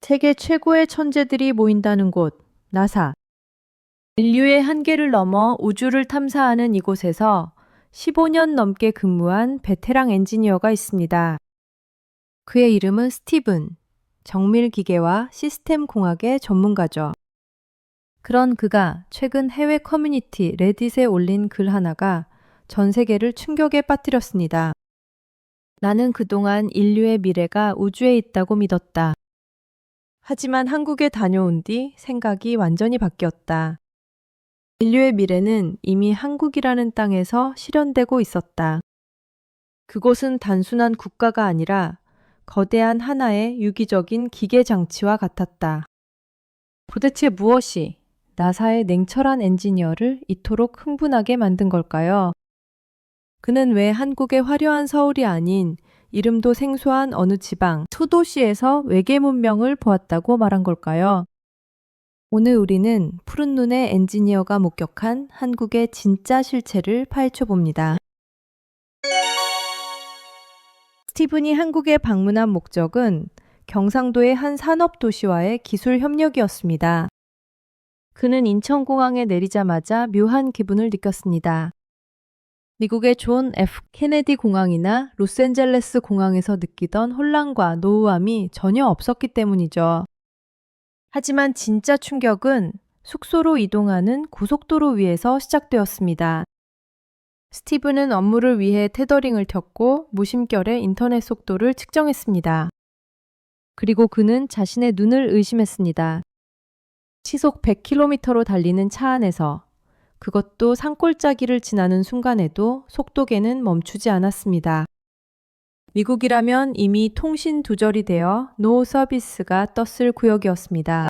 세계 최고의 천재들이 모인다는 곳, 나사. 인류의 한계를 넘어 우주를 탐사하는 이곳에서 15년 넘게 근무한 베테랑 엔지니어가 있습니다. 그의 이름은 스티븐, 정밀 기계와 시스템 공학의 전문가죠. 그런 그가 최근 해외 커뮤니티 레딧에 올린 글 하나가 전 세계를 충격에 빠뜨렸습니다. 나는 그동안 인류의 미래가 우주에 있다고 믿었다. 하지만 한국에 다녀온 뒤 생각이 완전히 바뀌었다. 인류의 미래는 이미 한국이라는 땅에서 실현되고 있었다. 그곳은 단순한 국가가 아니라 거대한 하나의 유기적인 기계 장치와 같았다. 도대체 무엇이 나사의 냉철한 엔지니어를 이토록 흥분하게 만든 걸까요? 그는 왜 한국의 화려한 서울이 아닌 이름도 생소한 어느 지방, 소도시에서 외계 문명을 보았다고 말한 걸까요? 오늘 우리는 푸른 눈의 엔지니어가 목격한 한국의 진짜 실체를 파헤쳐 봅니다. 스티븐이 한국에 방문한 목적은 경상도의 한 산업도시와의 기술 협력이었습니다. 그는 인천공항에 내리자마자 묘한 기분을 느꼈습니다. 미국의 존 F. 케네디 공항이나 로스앤젤레스 공항에서 느끼던 혼란과 노후함이 전혀 없었기 때문이죠. 하지만 진짜 충격은 숙소로 이동하는 고속도로 위에서 시작되었습니다. 스티븐은 업무를 위해 테더링을 켰고 무심결에 인터넷 속도를 측정했습니다. 그리고 그는 자신의 눈을 의심했습니다. 시속 100km로 달리는 차 안에서, 그것도 산골짜기를 지나는 순간에도 속도계는 멈추지 않았습니다. 미국이라면 이미 통신 두절이 되어 노 서비스가 떴을 구역이었습니다.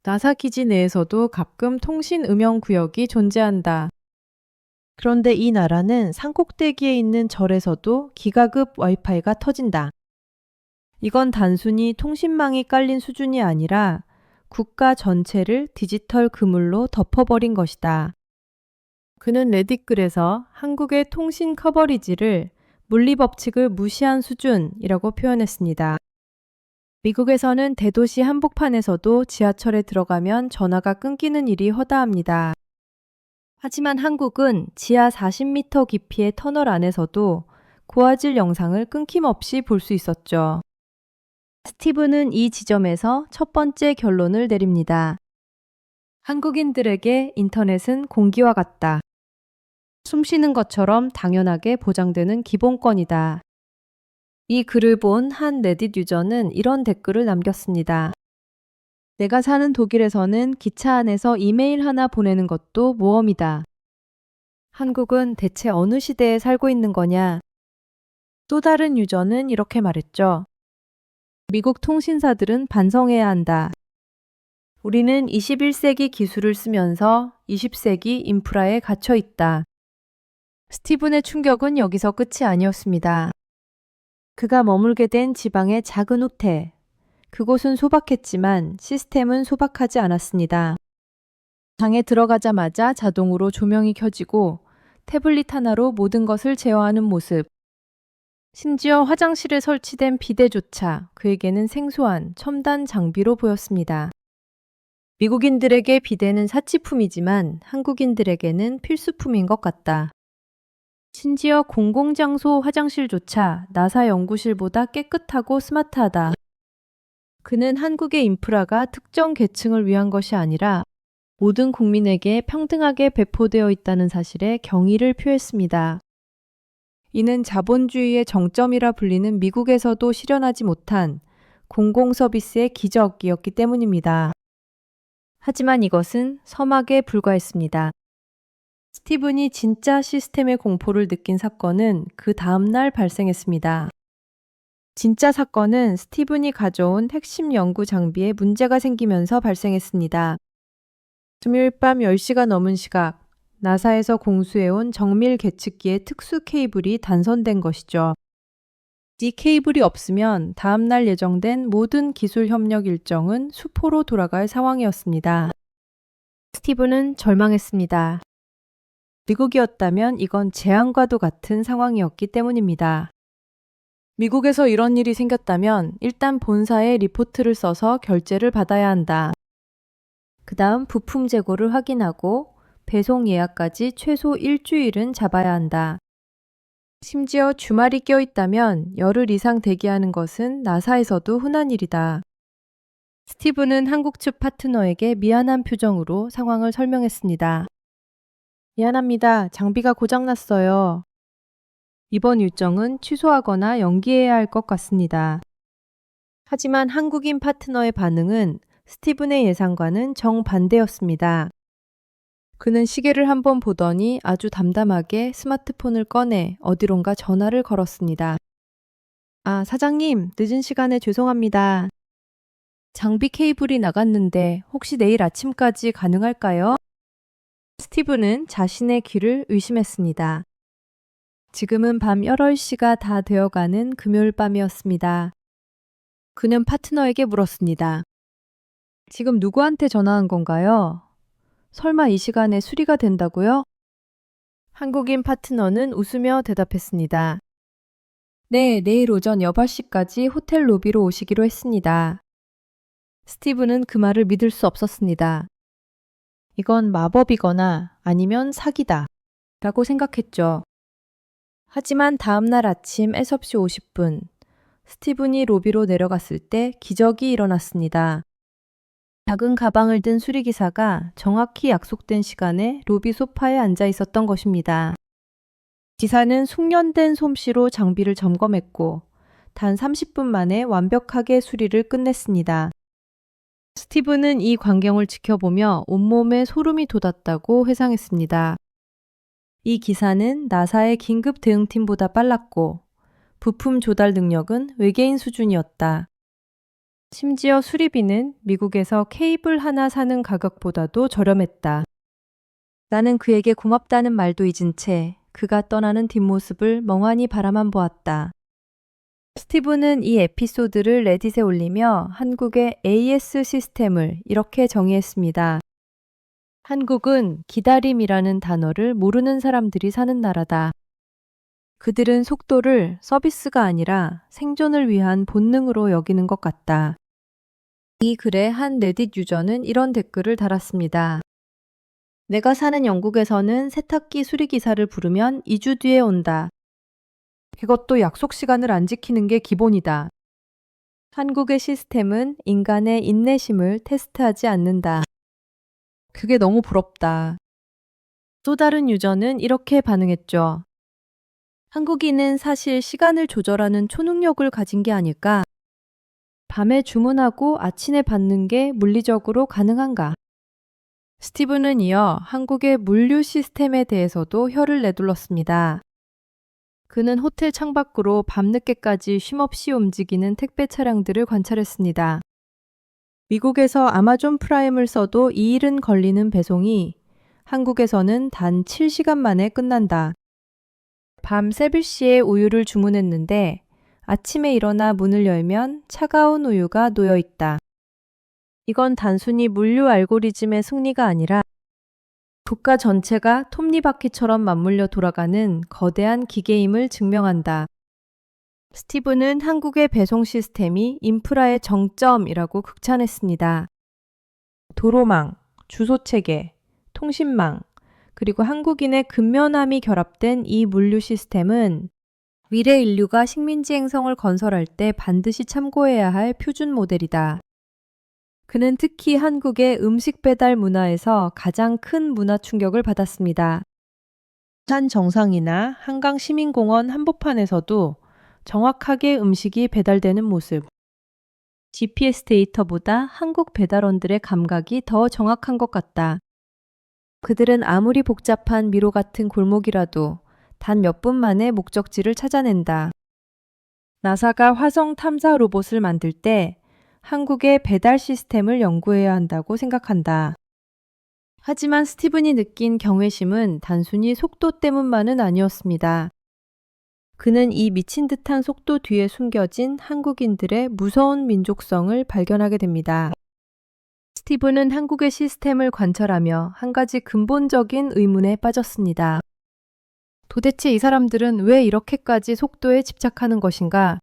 나사 기지 내에서도 가끔 통신 음영 구역이 존재한다. 그런데 이 나라는 산꼭대기에 있는 절에서도 기가급 와이파이가 터진다. 이건 단순히 통신망이 깔린 수준이 아니라 국가 전체를 디지털 그물로 덮어버린 것이다. 그는 레딧 글에서 한국의 통신 커버리지를 물리법칙을 무시한 수준이라고 표현했습니다. 미국에서는 대도시 한복판에서도 지하철에 들어가면 전화가 끊기는 일이 허다합니다. 하지만 한국은 지하 40m 깊이의 터널 안에서도 고화질 영상을 끊김없이 볼 수 있었죠. 스티븐은 이 지점에서 첫 번째 결론을 내립니다. 한국인들에게 인터넷은 공기와 같다. 숨 쉬는 것처럼 당연하게 보장되는 기본권이다. 이 글을 본 한 레딧 유저는 이런 댓글을 남겼습니다. 내가 사는 독일에서는 기차 안에서 이메일 하나 보내는 것도 모험이다. 한국은 대체 어느 시대에 살고 있는 거냐? 또 다른 유저는 이렇게 말했죠. 미국 통신사들은 반성해야 한다. 우리는 21세기 기술을 쓰면서 20세기 인프라에 갇혀 있다. 스티븐의 충격은 여기서 끝이 아니었습니다. 그가 머물게 된 지방의 작은 호텔. 그곳은 소박했지만 시스템은 소박하지 않았습니다. 방에 들어가자마자 자동으로 조명이 켜지고 태블릿 하나로 모든 것을 제어하는 모습. 심지어 화장실에 설치된 비데조차 그에게는 생소한 첨단 장비로 보였습니다. 미국인들에게 비데는 사치품이지만 한국인들에게는 필수품인 것 같다. 심지어 공공장소 화장실조차 나사 연구실보다 깨끗하고 스마트하다. 그는 한국의 인프라가 특정 계층을 위한 것이 아니라 모든 국민에게 평등하게 배포되어 있다는 사실에 경의를 표했습니다. 이는 자본주의의 정점이라 불리는 미국에서도 실현하지 못한 공공서비스의 기적이었기 때문입니다. 하지만 이것은 서막에 불과했습니다. 스티븐이 진짜 시스템의 공포를 느낀 사건은 그 다음 날 발생했습니다. 진짜 사건은 스티븐이 가져온 핵심 연구 장비에 문제가 생기면서 발생했습니다. 금요일 밤 10시가 넘은 시각, 나사에서 공수해온 정밀 계측기의 특수 케이블이 단선된 것이죠. 이 케이블이 없으면 다음 날 예정된 모든 기술 협력 일정은 수포로 돌아갈 상황이었습니다. 스티븐은 절망했습니다. 미국이었다면 이건 재앙과도 같은 상황이었기 때문입니다. 미국에서 이런 일이 생겼다면 일단 본사에 리포트를 써서 결제를 받아야 한다. 그 다음 부품 재고를 확인하고 배송 예약까지 최소 일주일은 잡아야 한다. 심지어 주말이 껴있다면 열흘 이상 대기하는 것은 나사에서도 흔한 일이다. 스티브는 한국 측 파트너에게 미안한 표정으로 상황을 설명했습니다. 미안합니다. 장비가 고장났어요. 이번 일정은 취소하거나 연기해야 할 것 같습니다. 하지만 한국인 파트너의 반응은 스티븐의 예상과는 정반대였습니다. 그는 시계를 한번 보더니 아주 담담하게 스마트폰을 꺼내 어디론가 전화를 걸었습니다. 아, 사장님, 늦은 시간에 죄송합니다. 장비 케이블이 나갔는데 혹시 내일 아침까지 가능할까요? 스티븐은 자신의 귀를 의심했습니다. 지금은 밤 11시가 다 되어가는 금요일 밤이었습니다. 그는 파트너에게 물었습니다. 지금 누구한테 전화한 건가요? 설마 이 시간에 수리가 된다고요? 한국인 파트너는 웃으며 대답했습니다. 네, 내일 오전 8시까지 호텔 로비로 오시기로 했습니다. 스티브는 그 말을 믿을 수 없었습니다. 이건 마법이거나 아니면 사기다 라고 생각했죠. 하지만 다음날 아침 6시 50분, 스티븐이 로비로 내려갔을 때 기적이 일어났습니다. 작은 가방을 든 수리기사가 정확히 약속된 시간에 로비 소파에 앉아 있었던 것입니다. 기사는 숙련된 솜씨로 장비를 점검했고 단 30분 만에 완벽하게 수리를 끝냈습니다. 스티븐은 이 광경을 지켜보며 온몸에 소름이 돋았다고 회상했습니다. 이 기사는 나사의 긴급 대응팀보다 빨랐고 부품 조달 능력은 외계인 수준이었다. 심지어 수리비는 미국에서 케이블 하나 사는 가격보다도 저렴했다. 나는 그에게 고맙다는 말도 잊은 채 그가 떠나는 뒷모습을 멍하니 바라만 보았다. 스티븐은 이 에피소드를 레딧에 올리며 한국의 AS 시스템을 이렇게 정의했습니다. 한국은 기다림이라는 단어를 모르는 사람들이 사는 나라다. 그들은 속도를 서비스가 아니라 생존을 위한 본능으로 여기는 것 같다. 이 글에 한 레딧 유저는 이런 댓글을 달았습니다. 내가 사는 영국에서는 세탁기 수리기사를 부르면 2주 뒤에 온다. 그것도 약속 시간을 안 지키는 게 기본이다. 한국의 시스템은 인간의 인내심을 테스트하지 않는다. 그게 너무 부럽다. 또 다른 유저는 이렇게 반응했죠. 한국인은 사실 시간을 조절하는 초능력을 가진 게 아닐까? 밤에 주문하고 아침에 받는 게 물리적으로 가능한가? 스티븐은 이어 한국의 물류 시스템에 대해서도 혀를 내둘렀습니다. 그는 호텔 창밖으로 밤늦게까지 쉼없이 움직이는 택배 차량들을 관찰했습니다. 미국에서 아마존 프라임을 써도 2일은 걸리는 배송이 한국에서는 단 7시간 만에 끝난다. 밤 3시에 우유를 주문했는데 아침에 일어나 문을 열면 차가운 우유가 놓여 있다. 이건 단순히 물류 알고리즘의 승리가 아니라 국가 전체가 톱니바퀴처럼 맞물려 돌아가는 거대한 기계임을 증명한다. 스티븐은 한국의 배송 시스템이 인프라의 정점이라고 극찬했습니다. 도로망, 주소체계, 통신망, 그리고 한국인의 근면함이 결합된 이 물류 시스템은 미래 인류가 식민지 행성을 건설할 때 반드시 참고해야 할 표준 모델이다. 그는 특히 한국의 음식 배달 문화에서 가장 큰 문화 충격을 받았습니다. 산 정상이나 한강 시민공원 한복판에서도 정확하게 음식이 배달되는 모습. GPS 데이터보다 한국 배달원들의 감각이 더 정확한 것 같다. 그들은 아무리 복잡한 미로 같은 골목이라도 단 몇 분 만에 목적지를 찾아낸다. 나사가 화성 탐사 로봇을 만들 때 한국의 배달 시스템을 연구해야 한다고 생각한다. 하지만 스티븐이 느낀 경외심은 단순히 속도 때문만은 아니었습니다. 그는 이 미친 듯한 속도 뒤에 숨겨진 한국인들의 무서운 민족성을 발견하게 됩니다. 스티븐은 한국의 시스템을 관찰하며 한 가지 근본적인 의문에 빠졌습니다. 도대체 이 사람들은 왜 이렇게까지 속도에 집착하는 것인가?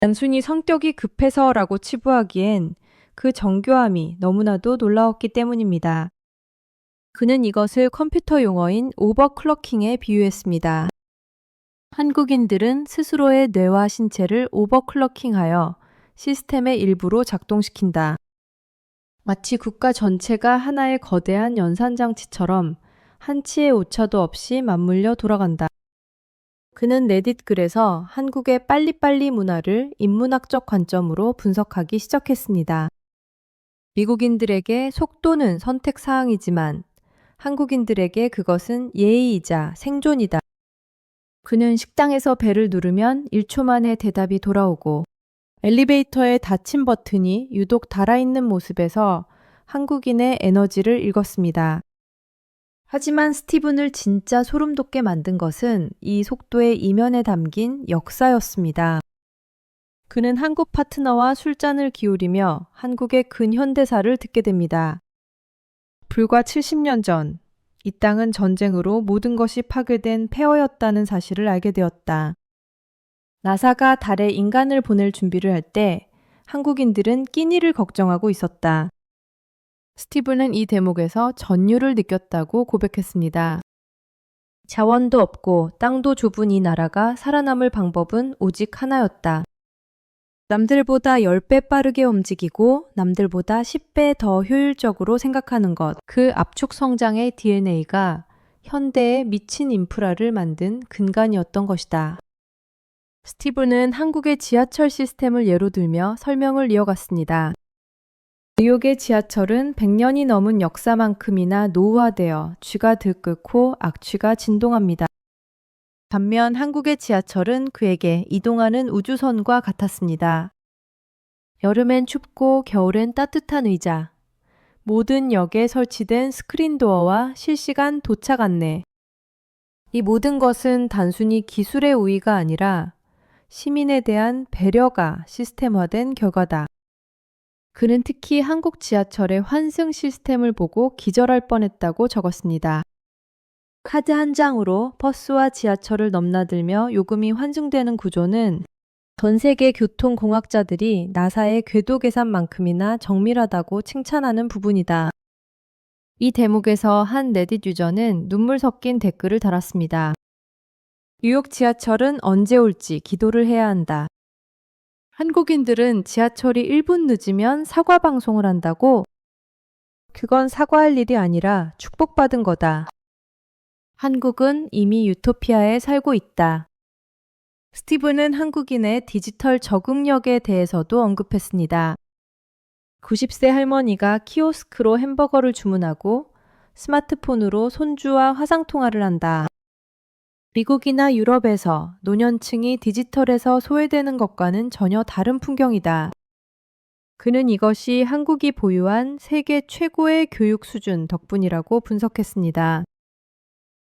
단순히 성격이 급해서라고 치부하기엔 그 정교함이 너무나도 놀라웠기 때문입니다. 그는 이것을 컴퓨터 용어인 오버클럭킹에 비유했습니다. 한국인들은 스스로의 뇌와 신체를 오버클럭킹하여 시스템의 일부로 작동시킨다. 마치 국가 전체가 하나의 거대한 연산장치처럼 한치의 오차도 없이 맞물려 돌아간다. 그는 레딧 글에서 한국의 빨리빨리 문화를 인문학적 관점으로 분석하기 시작했습니다. 미국인들에게 속도는 선택사항이지만 한국인들에게 그것은 예의이자 생존이다. 그는 식당에서 벨을 누르면 1초 만에 대답이 돌아오고 엘리베이터의 닫힘 버튼이 유독 달아있는 모습에서 한국인의 에너지를 읽었습니다. 하지만 스티븐을 진짜 소름 돋게 만든 것은 이 속도의 이면에 담긴 역사였습니다. 그는 한국 파트너와 술잔을 기울이며 한국의 근현대사를 듣게 됩니다. 불과 70년 전, 이 땅은 전쟁으로 모든 것이 파괴된 폐허였다는 사실을 알게 되었다. 나사가 달에 인간을 보낼 준비를 할 때 한국인들은 끼니를 걱정하고 있었다. 스티븐은 이 대목에서 전율을 느꼈다고 고백했습니다. 자원도 없고 땅도 좁은 이 나라가 살아남을 방법은 오직 하나였다. 남들보다 10배 빠르게 움직이고 남들보다 10배 더 효율적으로 생각하는 것. 그 압축 성장의 DNA가 현대의 미친 인프라를 만든 근간이었던 것이다. 스티븐은 한국의 지하철 시스템을 예로 들며 설명을 이어갔습니다. 뉴욕의 지하철은 100년이 넘은 역사만큼이나 노후화되어 쥐가 들끓고 악취가 진동합니다. 반면 한국의 지하철은 그에게 이동하는 우주선과 같았습니다. 여름엔 춥고 겨울엔 따뜻한 의자, 모든 역에 설치된 스크린 도어와 실시간 도착 안내. 이 모든 것은 단순히 기술의 우위가 아니라 시민에 대한 배려가 시스템화된 결과다. 그는 특히 한국 지하철의 환승 시스템을 보고 기절할 뻔했다고 적었습니다. 카드 한 장으로 버스와 지하철을 넘나들며 요금이 환승되는 구조는 전 세계 교통공학자들이 나사의 궤도 계산만큼이나 정밀하다고 칭찬하는 부분이다. 이 대목에서 한 레딧 유저는 눈물 섞인 댓글을 달았습니다. 뉴욕 지하철은 언제 올지 기도를 해야 한다. 한국인들은 지하철이 1분 늦으면 사과 방송을 한다고? 그건 사과할 일이 아니라 축복받은 거다. 한국은 이미 유토피아에 살고 있다. 스티븐은 한국인의 디지털 적응력에 대해서도 언급했습니다. 90세 할머니가 키오스크로 햄버거를 주문하고 스마트폰으로 손주와 화상통화를 한다. 미국이나 유럽에서 노년층이 디지털에서 소외되는 것과는 전혀 다른 풍경이다. 그는 이것이 한국이 보유한 세계 최고의 교육 수준 덕분이라고 분석했습니다.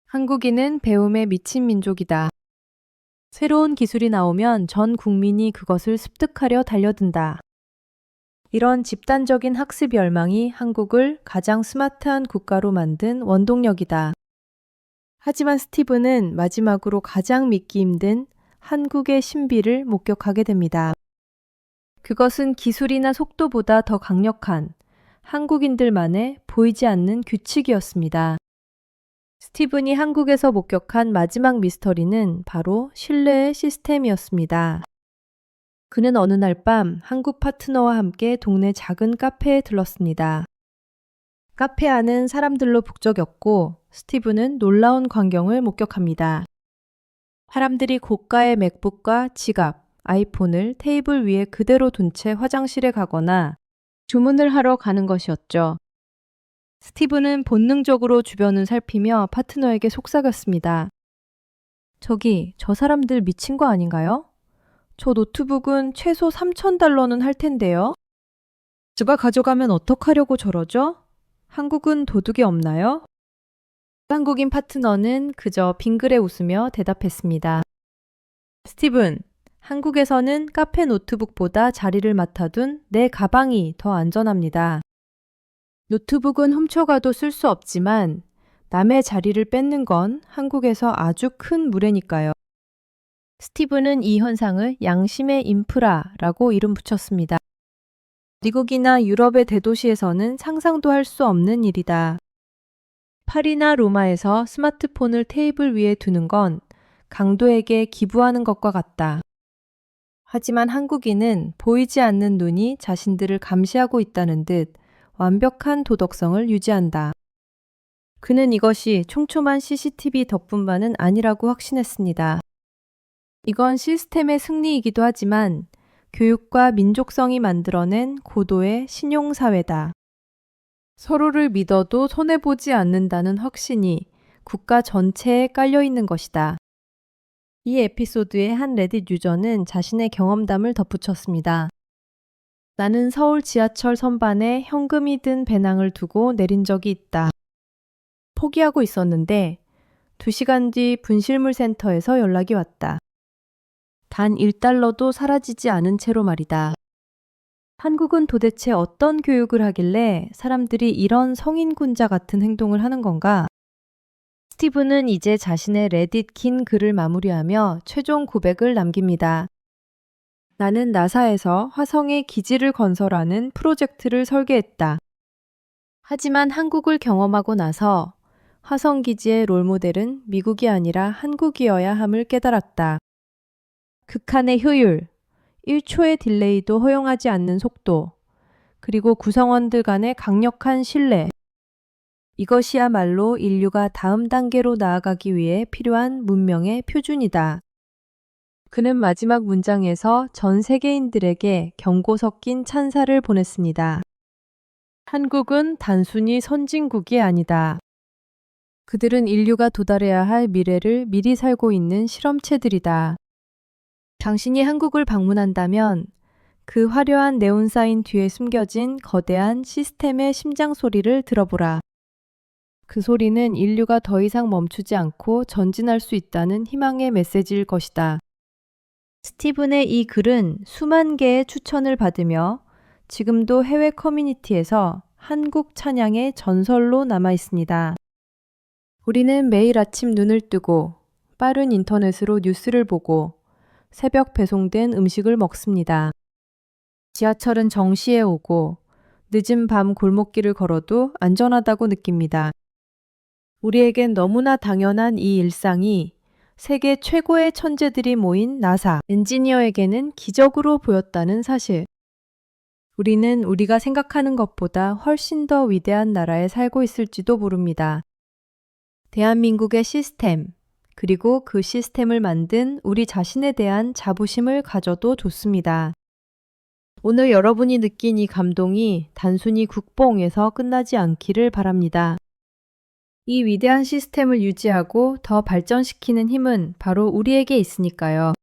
한국인은 배움에 미친 민족이다. 새로운 기술이 나오면 전 국민이 그것을 습득하려 달려든다. 이런 집단적인 학습 열망이 한국을 가장 스마트한 국가로 만든 원동력이다. 하지만 스티븐은 마지막으로 가장 믿기 힘든 한국의 신비를 목격하게 됩니다. 그것은 기술이나 속도보다 더 강력한 한국인들만의 보이지 않는 규칙이었습니다. 스티븐이 한국에서 목격한 마지막 미스터리는 바로 신뢰의 시스템이었습니다. 그는 어느 날 밤 한국 파트너와 함께 동네 작은 카페에 들렀습니다. 카페 안은 사람들로 북적였고 스티븐은 놀라운 광경을 목격합니다. 사람들이 고가의 맥북과 지갑, 아이폰을 테이블 위에 그대로 둔 채 화장실에 가거나 주문을 하러 가는 것이었죠. 스티븐은 본능적으로 주변을 살피며 파트너에게 속삭였습니다. 저기, 저 사람들 미친 거 아닌가요? 저 노트북은 최소 3,000달러는 할 텐데요. 제가 가져가면 어떡하려고 저러죠? 한국은 도둑이 없나요? 한국인 파트너는 그저 빙그레 웃으며 대답했습니다. 스티븐, 한국에서는 카페 노트북보다 자리를 맡아둔 내 가방이 더 안전합니다. 노트북은 훔쳐가도 쓸 수 없지만 남의 자리를 뺏는 건 한국에서 아주 큰 무례니까요. 스티브는 이 현상을 양심의 인프라라고 이름 붙였습니다. 미국이나 유럽의 대도시에서는 상상도 할 수 없는 일이다. 파리나 로마에서 스마트폰을 테이블 위에 두는 건 강도에게 기부하는 것과 같다. 하지만 한국인은 보이지 않는 눈이 자신들을 감시하고 있다는 듯 완벽한 도덕성을 유지한다. 그는 이것이 촘촘한 CCTV 덕분만은 아니라고 확신했습니다. 이건 시스템의 승리이기도 하지만 교육과 민족성이 만들어낸 고도의 신용사회다. 서로를 믿어도 손해보지 않는다는 확신이 국가 전체에 깔려있는 것이다. 이 에피소드의 한 레딧 유저는 자신의 경험담을 덧붙였습니다. 나는 서울 지하철 선반에 현금이 든 배낭을 두고 내린 적이 있다. 포기하고 있었는데 2시간 뒤 분실물 센터에서 연락이 왔다. 단 1달러도 사라지지 않은 채로 말이다. 한국은 도대체 어떤 교육을 하길래 사람들이 이런 성인군자 같은 행동을 하는 건가? 스티브는 이제 자신의 레딧 긴 글을 마무리하며 최종 고백을 남깁니다. 나는 나사에서 화성에 기지를 건설하는 프로젝트를 설계했다. 하지만 한국을 경험하고 나서 화성 기지의 롤모델은 미국이 아니라 한국이어야 함을 깨달았다. 극한의 효율, 1초의 딜레이도 허용하지 않는 속도, 그리고 구성원들 간의 강력한 신뢰. 이것이야말로 인류가 다음 단계로 나아가기 위해 필요한 문명의 표준이다. 그는 마지막 문장에서 전 세계인들에게 경고 섞인 찬사를 보냈습니다. 한국은 단순히 선진국이 아니다. 그들은 인류가 도달해야 할 미래를 미리 살고 있는 실험체들이다. 당신이 한국을 방문한다면 그 화려한 네온사인 뒤에 숨겨진 거대한 시스템의 심장 소리를 들어보라. 그 소리는 인류가 더 이상 멈추지 않고 전진할 수 있다는 희망의 메시지일 것이다. 스티븐의 이 글은 수만 개의 추천을 받으며 지금도 해외 커뮤니티에서 한국 찬양의 전설로 남아 있습니다. 우리는 매일 아침 눈을 뜨고 빠른 인터넷으로 뉴스를 보고 새벽 배송된 음식을 먹습니다. 지하철은 정시에 오고 늦은 밤 골목길을 걸어도 안전하다고 느낍니다. 우리에겐 너무나 당연한 이 일상이 세계 최고의 천재들이 모인 나사 엔지니어에게는 기적으로 보였다는 사실. 우리는 우리가 생각하는 것보다 훨씬 더 위대한 나라에 살고 있을지도 모릅니다. 대한민국의 시스템, 그리고 그 시스템을 만든 우리 자신에 대한 자부심을 가져도 좋습니다. 오늘 여러분이 느낀 이 감동이 단순히 국뽕에서 끝나지 않기를 바랍니다. 이 위대한 시스템을 유지하고 더 발전시키는 힘은 바로 우리에게 있으니까요.